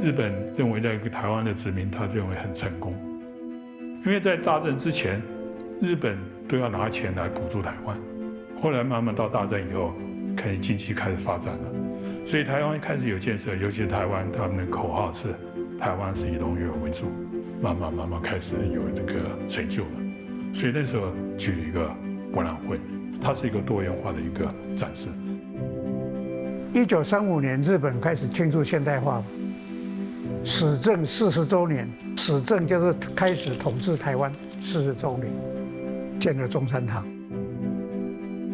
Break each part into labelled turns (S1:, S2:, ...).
S1: 日本认为在台湾的殖民，他认为很成功，因为在大战之前，日本都要拿钱来补助台湾，后来慢慢到大战以后，经济开始发展了，所以台湾开始有建设，尤其是台湾，他们的口号是台湾是以农业为主，慢慢开始有这个成就了。所以那时候举了一个博览会，它是一个多元化的一个展示。
S2: 1935年，日本开始庆祝现代化，始政40周年，始政就是开始统治台湾40周年，建了中山堂。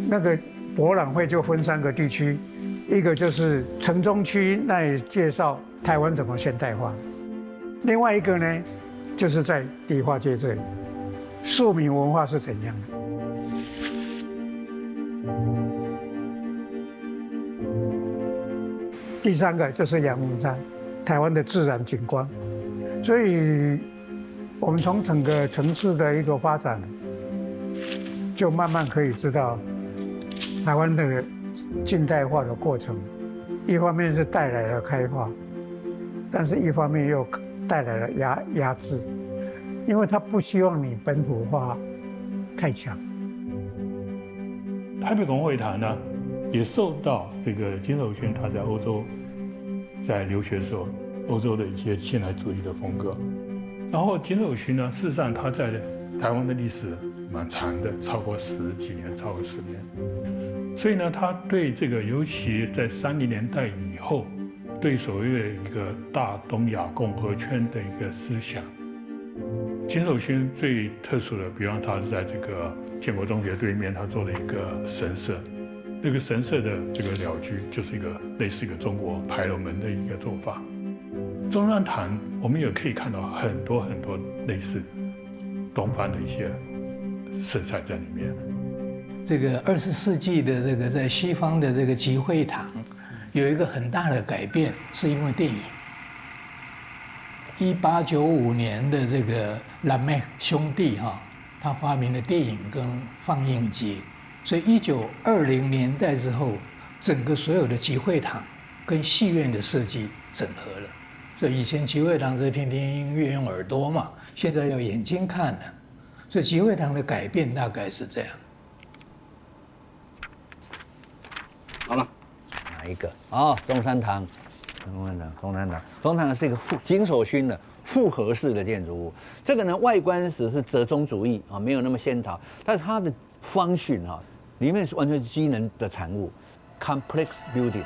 S2: 那个博览会就分3个地区，一个就是城中区，那里介绍台湾怎么现代化；另外一个呢，就是在迪化街这里，庶民文化是怎样的。第3个就是阳明山，台湾的自然景观。所以，我们从整个城市的一个发展，就慢慢可以知道台湾的近代化的过程。一方面是带来了开化，但是一方面又带来了压制，因为他不希望你本土化太强。
S1: 台北公会堂呢，也受到这个金守勋他在欧洲在留学的时候，欧洲的一些现代主义的风格。然后金守勋呢，事实上他在台湾的历史蛮长的，超过10几年，超过10年。所以呢，他对这个，尤其在30年代以后，对所谓的一个大东亚共和圈的一个思想，金守勋最特殊的，比方他是在这个建国中学对面，他做了一个神社。那个神社的这个鸟居，就是一个类似一个中国牌楼门的一个做法。中山堂，我们也可以看到很多类似东方的一些色彩在里面。
S3: 这个20世纪的这个在西方的这个集会堂，有一个很大的改变，是因为电影。1895年的这个蓝妹兄弟他发明了电影跟放映机。所以1920年代之后，整个所有的集会堂跟戏院的设计整合了。所以以前集会堂是听听音乐用耳朵嘛，现在要眼睛看的。所以集会堂的改变大概是这样。
S4: 好了，哪一个？中山堂，中山堂是一个金守勋的复合式的建筑物。这个呢，外观只是折中主义没有那么仙桃，但是它的方训里面是完全是机能的产物 ，complex building。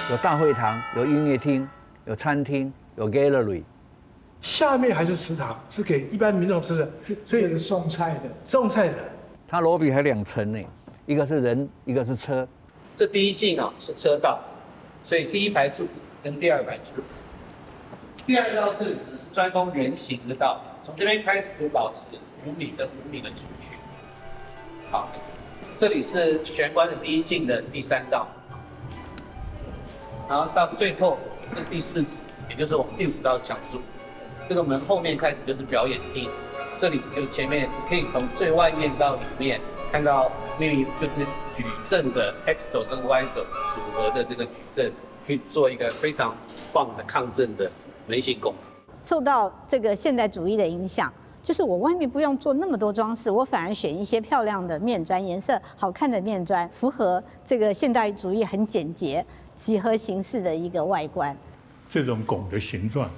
S4: 有大会堂，有音乐厅，有餐厅，有 gallery。
S5: 下面还是食堂，是给一般民众吃的，所以
S2: 是送菜的。
S4: 它罗比还2层呢，一个是人，一个是车。
S6: 这第一进是车道，所以第1排柱子跟第2排柱子。第2道这里呢是专攻人行的道，从这边开始就保持5米跟5米的主距。好，这里是玄关的第1进的第3道，然后到最后是第4组，也就是我们第5道角柱。这个门后面开始就是表演厅，这里就前面可以从最外面到里面看到就是矩阵的 X 轴跟 Y 轴组合的这个矩阵，去做一个非常棒的抗震的门型拱。
S7: 受到这个现代主义的影响，就是我外面不用做那么多装饰，我反而选一些漂亮的面砖，颜色好看的面砖，符合这个现代主义很简洁、几何形式的一个外观。
S1: 这种拱的形状，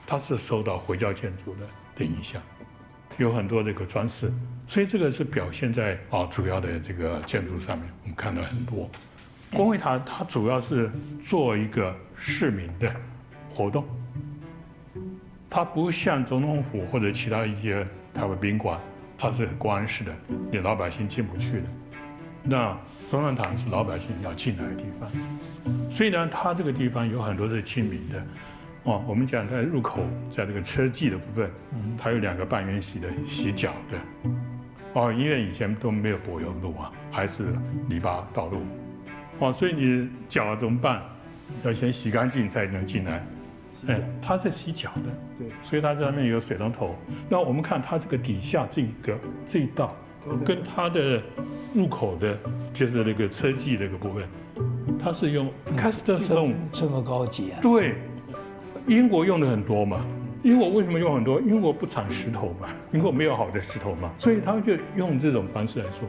S1: 它是受到回教建筑的影响，有很多这个装饰，所以这个是表现在主要的这个建筑上面，我们看到很多。公会堂它主要是做一个市民的活动，它不像总统府或者其他一些台湾宾馆，它是国安式的，你老百姓进不去的。那中山堂是老百姓要进来的地方，所以呢，它这个地方有很多是亲民的。我们讲在入口，在这个车技的部分，它有2个半圆形的洗脚的。因为以前都没有柏油路还是泥巴道路。所以你脚怎么办？要先洗干净才能进来。它是洗脚的，对，所以它上面有水龙头。那我们看它这个底下这一道跟它的入口的，就是那个车技那个部分，它是用 cast stone，
S3: 这么高级啊？
S1: 对，英国用的很多嘛。英国为什么用很多？英国不产石头嘛，英国没有好的石头嘛，所以他就用这种方式来做。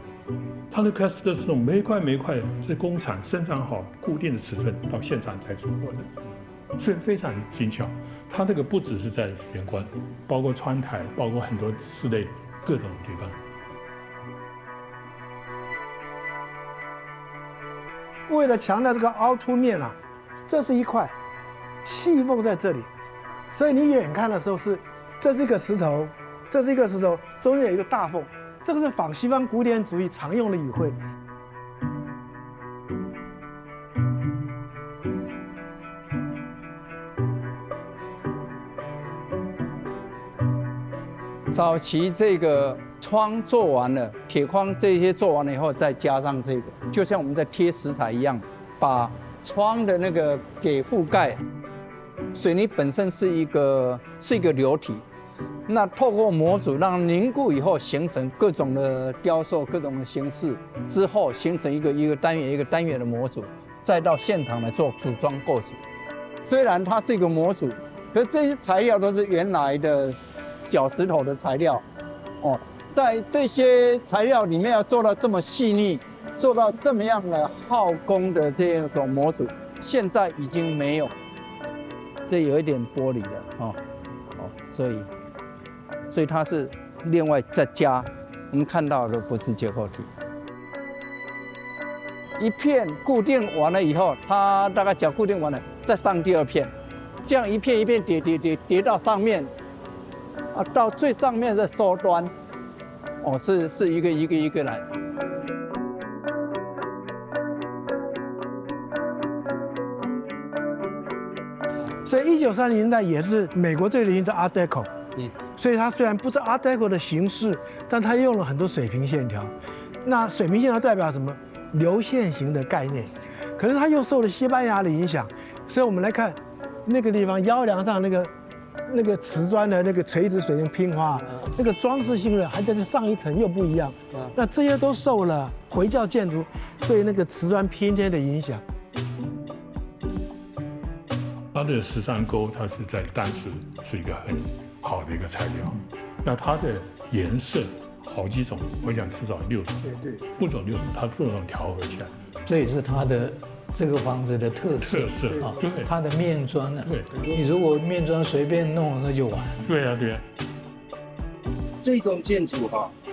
S1: 它的 cast stone 每块在工厂生产好，固定的尺寸到现场才出货的，所以非常精巧。它这个不只是在玄关，包括窗台，包括很多室内各种地方。
S5: 为了强调这个凹凸面啊，这是一块细缝在这里，所以你远看的时候这是一个石头，这是一个石头，中间有一个大缝，这个是仿西方古典主义常用的语汇。
S8: 早期这个窗做完了，铁框这些做完了以后，再加上这个，就像我们在贴石材一样，把窗的那个给覆盖。水泥本身是一个流体，那透过模组让它凝固以后，形成各种的雕塑、各种的形式，之后形成一个单元的模组，再到现场来做组装构组。虽然它是一个模组，可是这些材料都是原来的小石头的材料，在这些材料里面要做到这么细腻，做到这么样的耗工的这种模组，现在已经没有。这有一点玻璃的所以它是另外再加，我们看到的不是结构体。一片固定完了以后，它大概脚固定完了，再上第二片，这样一片一片叠到上面，到最上面的收端，是一个来。
S5: 所以1930年代也是美国最流行的 Art Deco，所以它虽然不是 Art Deco 的形式，但它用了很多水平线条。那水平线条代表什么？流线型的概念。可是它又受了西班牙的影响，所以我们来看那个地方腰梁上那个瓷砖的那个垂直水泥拼花，那个装饰性的还在这上一层又不一样。那这些都受了回教建筑对那个瓷砖拼贴的影响。
S1: 它的13钩，它是在当时是一个很好的一个材料。那它的颜色好几种，我想至少6种，
S5: 对，
S1: 不种6种，它各种调和起来。
S3: 这也是它的这个房子的特色啊，
S1: 对，
S3: 它的面砖呢，
S1: 对，
S3: 你如果面砖随便弄那就完。
S1: 对啊。
S9: 这栋建筑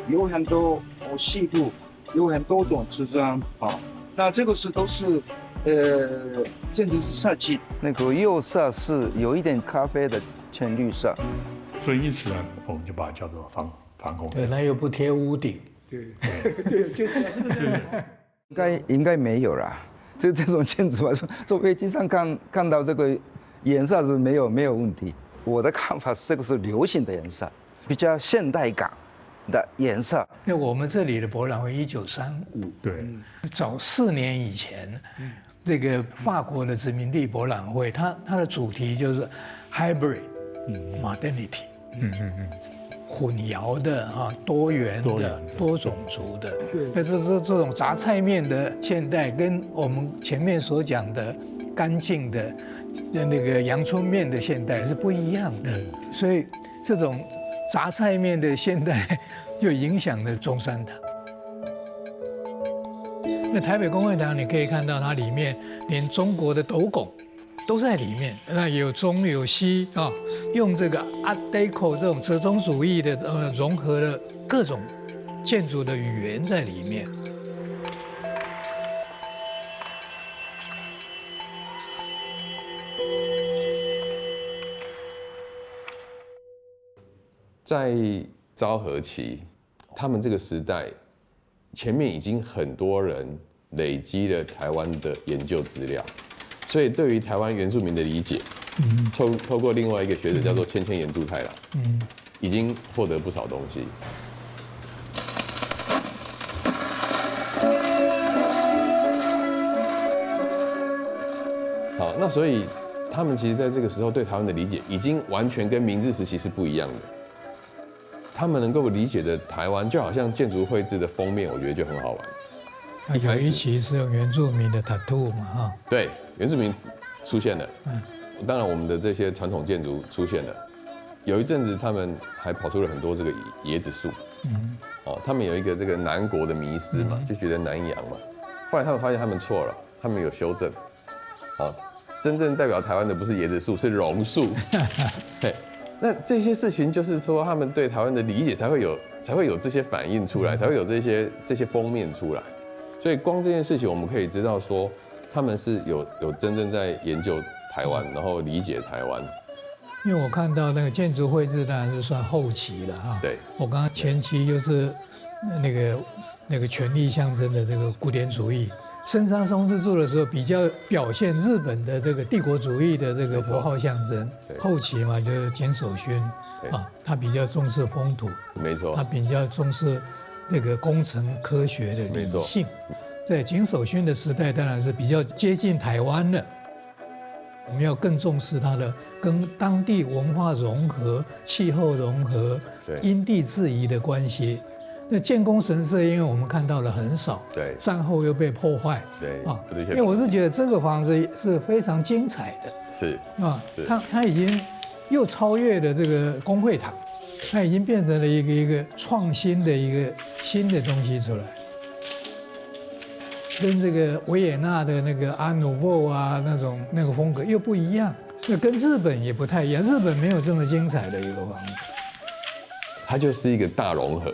S9: 有很多细部，有很多种瓷砖那这个都是建筑师设计。
S10: 那个釉色是有一点咖啡的浅绿色，
S1: 所以因此呢，我们就把它叫做防空色。
S3: 对，它又不贴屋顶。
S5: 对，就是
S10: 应该没有啦。这种建筑来说，坐飞机上看到这个颜色是没有问题。我的看法是，这个是流行的颜色，比较现代感的颜色。
S3: 那我们这里的博览会1935，
S1: 对，
S3: 早4年以前，这个法国的殖民地博览会，它的主题就是 hybrid modernity，混淆的多元的多种族的，但是这种杂菜面的现代，跟我们前面所讲的干净的那个阳春面的现代是不一样的，所以这种杂菜面的现代就影响了中山堂。那台北公会堂你可以看到，它里面连中国的斗拱都在里面，那有中有西用这个 Art Deco 这种折中主义的融合了各种建筑的语言在里面。
S11: 在昭和期，他们这个时代前面已经很多人累积了台湾的研究资料，所以对于台湾原住民的理解，透过另外一个学者叫做千千岩助太郎，已经获得不少东西。好，那所以他们其实在这个时候对台湾的理解，已经完全跟明治时期是不一样的。他们能够理解的台湾，就好像建筑绘制的封面，我觉得就很好玩。
S3: 有一期是用原住民的 tattoo 嘛，哈。对，
S11: 原住民出现了。当然我们的这些传统建筑出现了。有一阵子他们还跑出了很多这个椰子树。他们有一个这个南国的迷思嘛，就觉得南洋嘛。后来他们发现他们错了，他们有修正。真正代表台湾的不是椰子树，是榕树。那这些事情就是说，他们对台湾的理解才会有这些反应出来，才会有这些封面出来。所以光这件事情，我们可以知道说，他们是有真正在研究台湾，然后理解台湾。
S3: 因为我看到那个建筑绘制当然是算后期了哈。
S11: 对。
S3: 我刚刚前期就是那个权力象征的这个古典主义。森山松之助的时候，比较表现日本的这个帝国主义的这个符号象征。后期嘛，就是井守勋他比较重视风土。
S11: 没错。
S3: 他比较重视这个工程科学的理性。在井守勋的时代，当然是比较接近台湾的。我们要更重视它的跟当地文化融合、气候融合、因地制宜的关系。那建功神社，因为我们看到了很少，战后又被破坏，因为我是觉得这个房子是非常精彩的，
S11: 是
S3: 它已经又超越了这个公会堂，它已经变成了一个创新的一个新的东西出来，跟这个维也纳的那个阿努沃啊那个风格又不一样，那跟日本也不太一样，日本没有这么精彩的一个房子，
S11: 它就是一个大融合。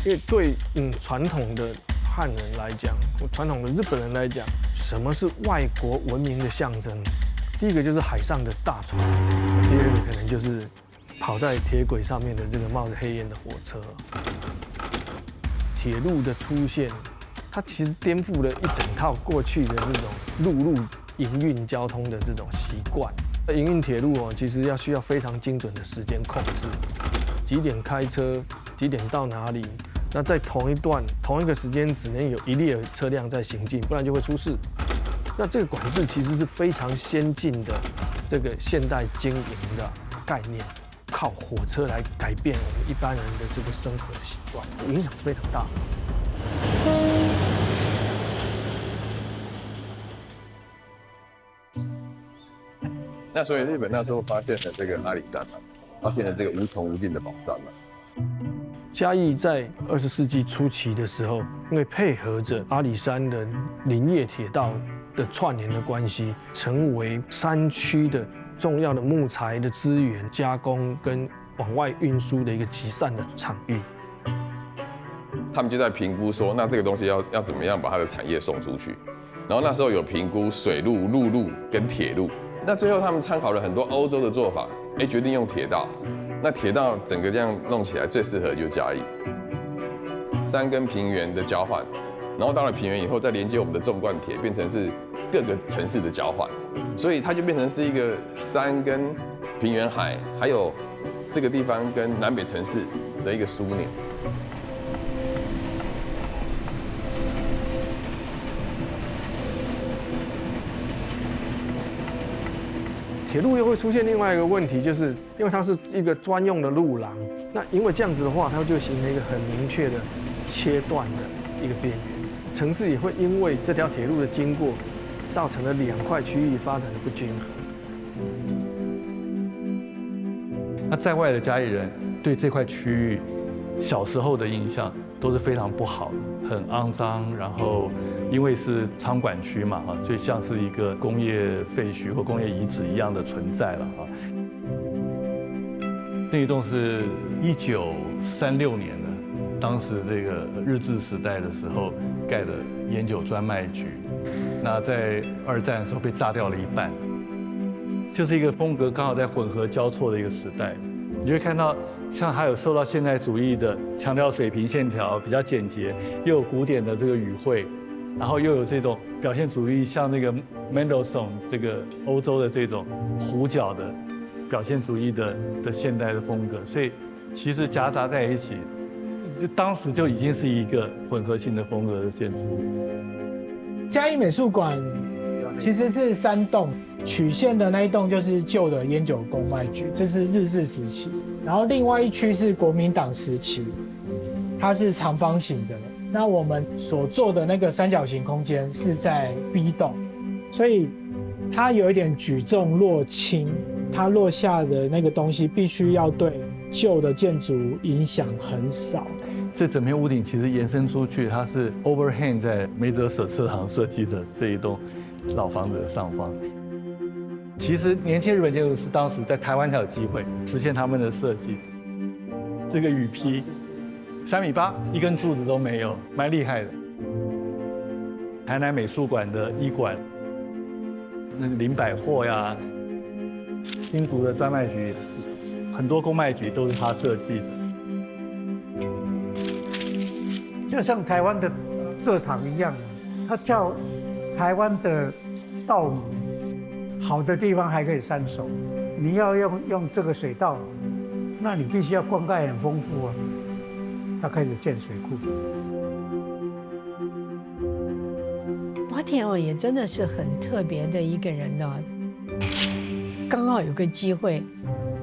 S5: 因为对传统的汉人来讲，传统的日本人来讲，什么是外国文明的象征？第一个就是海上的大船，第二个可能就是跑在铁轨上面的这个冒着黑烟的火车。铁路的出现，它其实颠覆了一整套过去的这种陆路营运交通的这种习惯。营运铁路其实需要非常精准的时间控制，几点开车，几点到哪里。那在同一个时间，只能有一列车辆在行进，不然就会出事。那这个管制其实是非常先进的这个现代经营的概念，靠火车来改变我们一般人的这个生活的习惯，影响是非常大
S11: 的。那所以日本那时候发现了这个阿里山嘛，发现了这个无穷无尽的宝藏嘛。
S5: 嘉义在20世纪初期的时候，因为配合着阿里山的林业铁道的串联的关系，成为山区的重要的木材的资源加工跟往外运输的一个集散的场域。
S11: 他们就在评估说，那这个东西要怎么样把它的产业送出去？然后那时候有评估水路、陆路跟铁路。那最后他们参考了很多欧洲的做法，决定用铁道。那铁道整个这样弄起来最适合就嘉义，山跟平原的交换，然后到了平原以后再连接我们的纵贯铁，变成是各个城市的交换，所以它就变成是一个山跟平原海，还有这个地方跟南北城市的一个枢纽。
S5: 铁路又会出现另外一个问题，就是因为它是一个专用的路廊，那因为这样子的话，它就形成一个很明确的切断的一个边缘。城市也会因为这条铁路的经过，造成了两块区域发展的不均衡。
S12: 那在外的嘉义人对这块区域小时候的印象都是非常不好的，很肮脏，然后因为是仓管区嘛，所以像是一个工业废墟或工业遗址一样的存在了哈。那一栋是1936年的当时这个日治时代的时候盖的烟酒专卖局，那在2战的时候被炸掉了一半，就是一个风格刚好在混合交错的一个时代。你会看到，像它有受到现代主义的强调水平线条比较简洁，又有古典的这个语汇，然后又有这种表现主义，像那个 Mendelssohn 这个欧洲的这种弧角的表现主义的现代的风格，所以其实夹杂在一起，就当时就已经是一个混合性的风格的建筑。
S13: 嘉义美术馆其实是3栋，曲线的那一栋就是旧的烟酒公卖局，这是日治时期，然后另外一区是国民党时期，它是长方形的。那我们所做的那个三角形空间是在 B 栋，所以它有一点举重若轻，它落下的那个东西必须要对旧的建筑影响很少。
S12: 这整片屋顶其实延伸出去，它是 overhang 在梅泽舍次郎设计的这一栋老房子的上方。其实年轻日本建筑师当时在台湾才有机会实现他们的设计。这个雨披3.8米，一根柱子都没有，蛮厉害的。台南美术馆的一馆，那个林百货呀，新竹的专卖局也是，很多公卖局都是他设计的。
S2: 就像台湾的蔗糖一样，它叫台湾的稻米，好的地方还可以3熟。你要用这个水稻，那你必须要灌溉很丰富啊。他开始建水库。
S14: 花田也真的是很特别的一个人呢，刚好有个机会，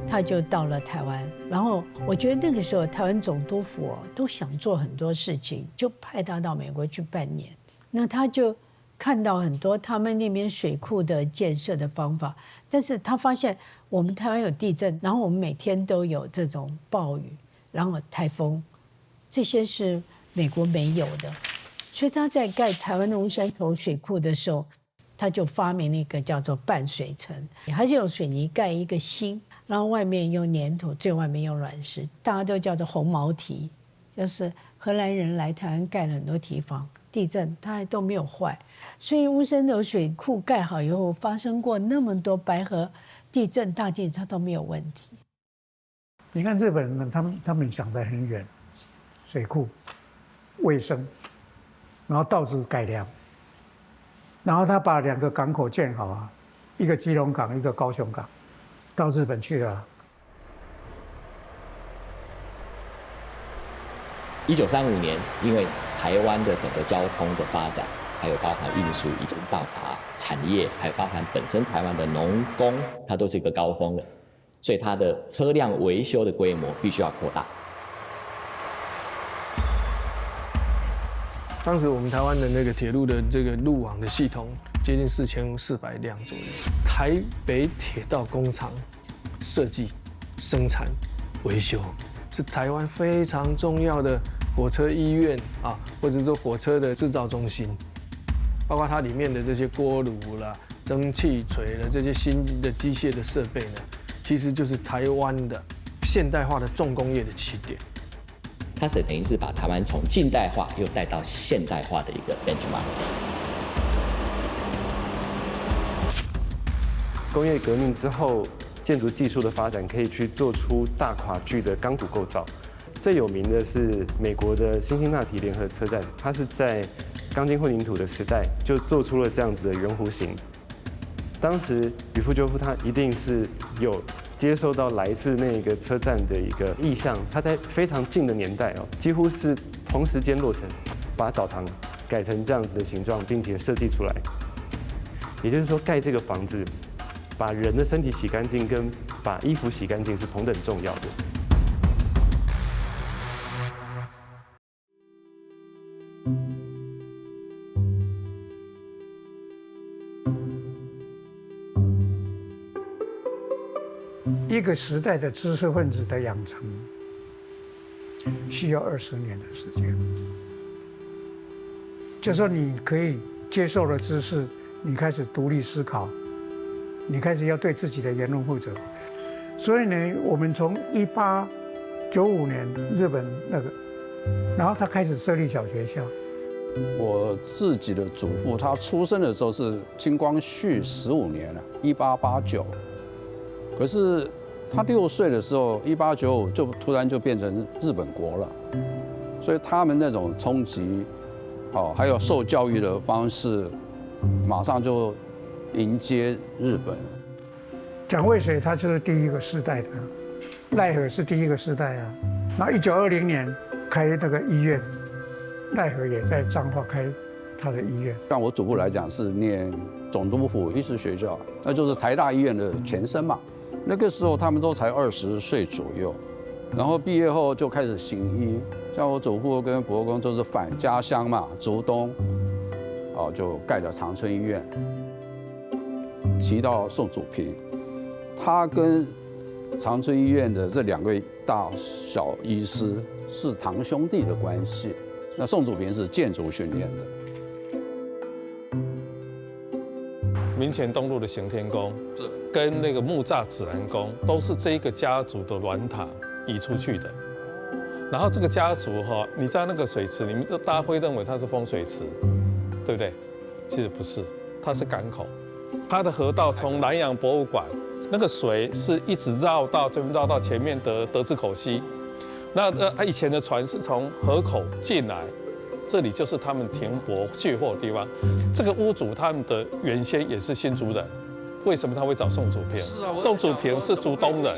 S14: 他就到了台湾。然后我觉得那个时候台湾总督府都想做很多事情，就派他到美国去半年。那他就看到很多他们那边水库的建设的方法，但是他发现我们台湾有地震，然后我们每天都有这种暴雨，然后台风，这些是美国没有的。所以他在盖台湾龙山头水库的时候，他就发明了一个叫做半水城，还是用水泥盖一个芯，然后外面用粘土，最外面用卵石，大家都叫做红毛堤，就是荷兰人来台湾盖了很多堤防，地震它都没有坏。所以乌山头水库盖好以后，发生过那么多白河地震、大地震，它都没有问题。
S2: 你看日本人，他们想得很远，水库、卫生，然后稻子改良，然后他把2个港口建好啊，一个基隆港，一个高雄港，到日本去了。
S15: 1935年，因为台湾的整个交通的发展，还有包含运输已经到达产业，还有包含本身台湾的农工，它都是一个高峰了，所以它的车辆维修的规模必须要扩大。
S9: 当时我们台湾的那个铁路的这个路网的系统接近4400辆左右。台北铁道工厂设计、生产、维修是台湾非常重要的火车医院啊，或者说火车的制造中心，包括它里面的这些锅炉啦、蒸汽锤了这些新的机械的设备呢，其实就是台湾的现代化的重工业的起点。
S15: 它是等于是把台湾从近代化又带到现代化的一个 benchmark。
S16: 工业革命之后，建筑技术的发展可以去做出大跨距的钢骨构造。最有名的是美国的辛辛那提联合车站，它是在钢筋混凝土的时代就做出了这样子的圆弧形。当时吕夫鸠夫他一定是有接收到来自那个车站的一个意向，他在非常近的年代几乎是同时间落成，把澡堂改成这样子的形状，并且设计出来。也就是说，盖这个房子，把人的身体洗干净跟把衣服洗干净是同等重要的。
S2: 一个时代的知识分子的养成，需要20年的时间。就说你可以接受了知识，你开始独立思考，你开始要对自己的言论负责。所以呢，我们从1895年日本那个然后他开始设立小学校。
S17: 我自己的祖父，他出生的时候是清光绪15年了，1889。可是他6岁的时候，1895就突然就变成日本国了，所以他们那种冲击，还有受教育的方式，马上就迎接日本。
S2: 蒋渭水他就是第一个世代的，赖和是第一个世代啊。然后1920年开那个医院，赖和也在彰化开他的医院。
S17: 像我祖父来讲是念总督府医师学校，那就是台大医院的前身嘛。那个时候他们都才20岁左右，然后毕业后就开始行医。像我祖父跟伯公都是返家乡嘛，竹东，就盖了长春医院。提到宋祖平，他跟长春医院的这2位大小医师是堂兄弟的关系。那宋祖平是建筑训练的。
S18: 民权东路的行天宫，跟那个木栅指南宫，都是这个家族的銮塔移出去的。然后这个家族你知道那个水池，你们大家会认为它是风水池，对不对？其实不是，它是港口。它的河道从南洋博物馆，那个水是一直绕到前面的德字口溪。那以前的船是从河口进来，这里就是他们停泊卸货的地方。这个屋主他们的原先也是新竹人，为什么他会找宋祖平？宋祖平是竹东人，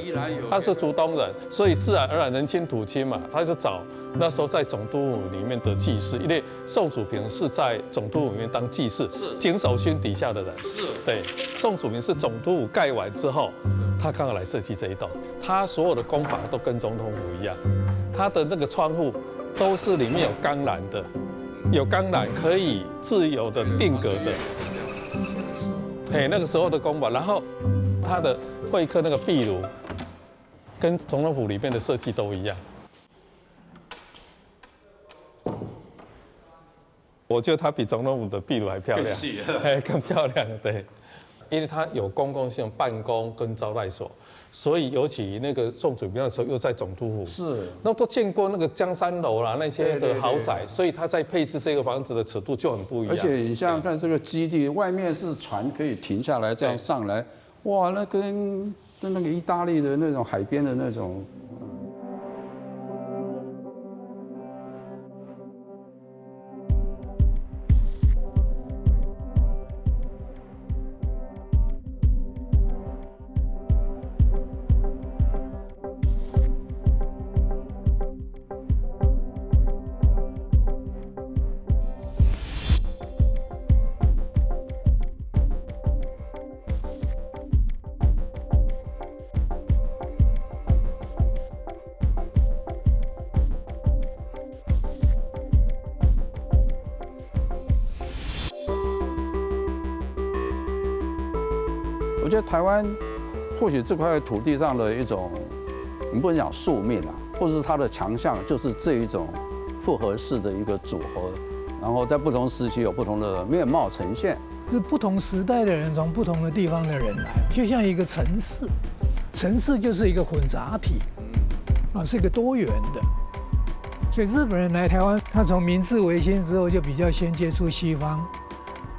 S18: 他是竹东人，所以自然而然人亲土亲嘛，他就找那时候在总督府里面的祭司，因为宋祖平是在总督府里面当祭司，景守勋底下的人。对，宋祖平是总督府盖完之后，他刚好来设计这一栋，他所有的工法都跟总统府一样，他的那个窗户都是里面有钢缆的，有钢缆可以自由的定格的。那个时候的工法，然后他的会客那个壁炉，跟总统府里面的设计都一样。我觉得它比总统府的壁炉还漂亮，更细，更漂亮，对，因为它有公共性办公跟招待所，所以尤其那个宋祖平那时候又在总督府，是，那都见过那个江山楼啦那些的豪宅，所以他在配置这个房子的尺度就很不一样。
S17: 而且你想想看，这个基地外面是船可以停下来这样上来，哇，那跟那个意大利的那种海边的那种。我觉得台湾或许这块土地上的一种，你不能讲宿命啊，或者是它的强项，就是这一种复合式的一个组合，然后在不同时期有不同的面貌呈现。
S2: 是不同时代的人从不同的地方的人来，就像一个城市，城市就是一个混杂体，是一个多元的。所以日本人来台湾，他从明治维新之后就比较先接触西方。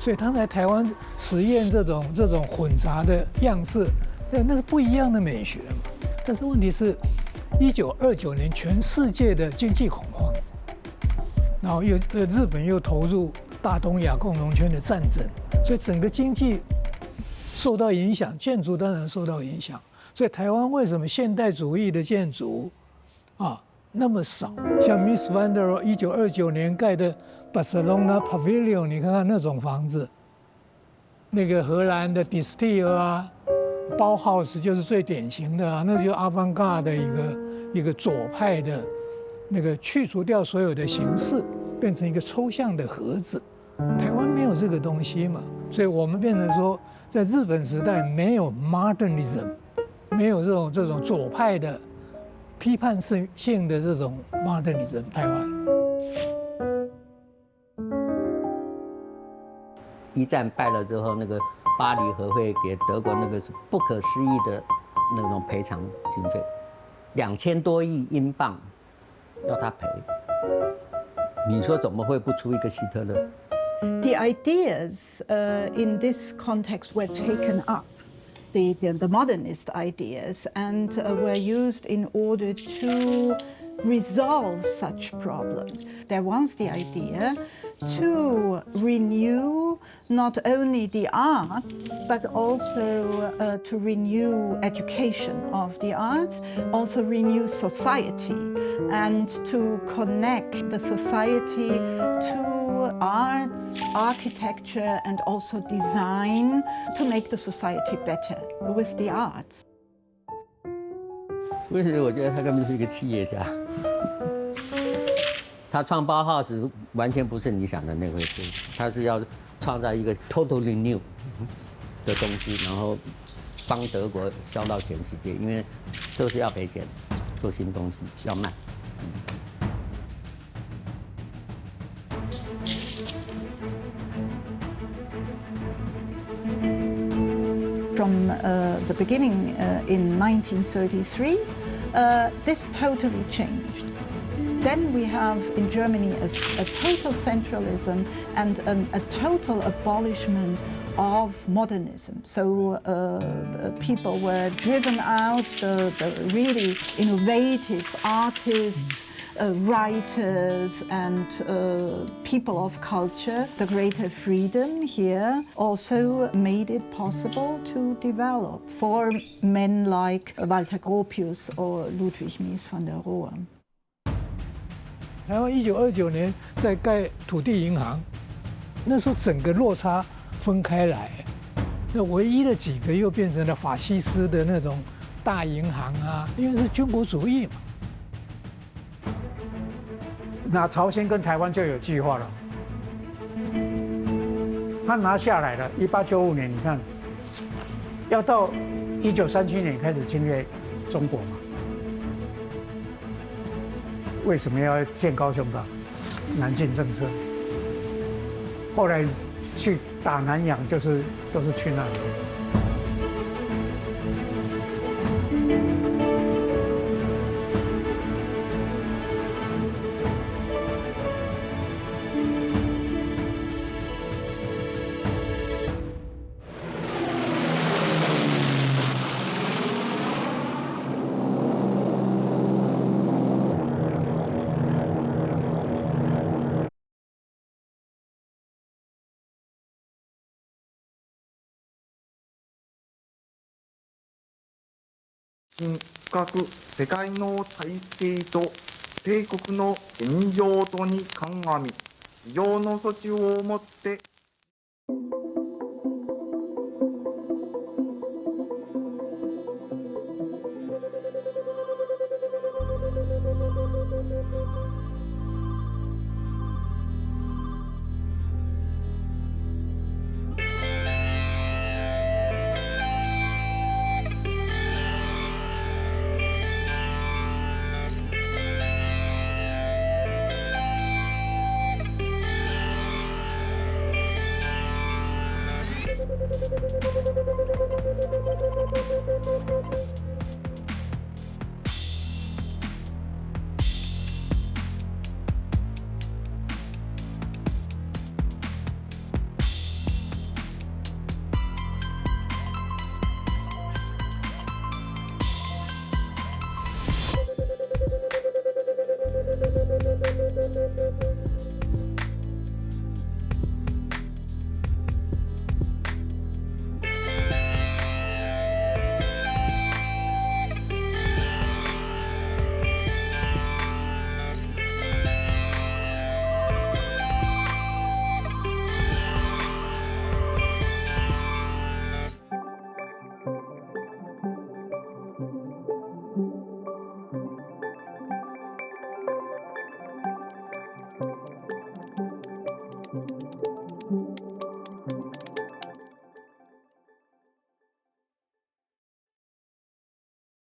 S2: 所以他们来台湾实验这种混杂的样式，那是不一样的美学嘛。但是问题是，1929年全世界的经济恐慌，然后日本又投入大东亚共荣圈的战争，所以整个经济受到影响，建筑当然受到影响。所以台湾为什么现代主义的建筑那么少？像 Mies van der Rohe 1929年盖的 Barcelona Pavilion， 你看看那种房子，那个荷兰的 De Stijl Bauhaus 就是最典型的那就是阿凡嘎的一个左派的那个去除掉所有的形式，变成一个抽象的盒子。台湾没有这个东西嘛，所以我们变成说，在日本时代没有 Modernism， 没有这种左派的批判性的这种 Modernism， 台湾。
S19: 一战败了之后，那个巴黎和会给德国那个是不可思议的那种赔偿经费，2000多亿英镑要他赔。你说怎么会不出一个希特勒？
S20: The ideas in this context were taken up, the modernist ideas, and were used in order to resolve such problems. There was the idea to renew not only the arts, but also to renew education of the arts, also renew society, and to connect the society to arts, architecture, and also design to make the society better with the arts.
S19: 为什么我觉得他根本是一个企业家？他创包号时完全不是你想的那回事，他是要创造一个 totally new 的东西，然后帮德国销到全世界，因为都是要赔钱，做新东西要卖。
S20: From the beginning in 1933, this totally changed. Then we have in Germany a total centralism and a total abolishment of modernism. So people were driven out, the really innovative artists, writers and people of culture. The greater freedom here also made it possible to develop for men like Walter Gropius or Ludwig Mies van der Rohe.
S2: 台湾1929年在盖土地银行，那时候整个落差分开来，那唯一的几个又变成了法西斯的那种大银行啊，因为是军国主义嘛。那朝鲜跟台湾就有计划了，他拿下来了。1895年，你看，要到1937年开始侵略中国嘛。 为什么要建高雄港？南进政策。后来去打南洋，都是去那里。
S21: 深世界の体制と帝国の現状とに鑑み、以上の措置をもって。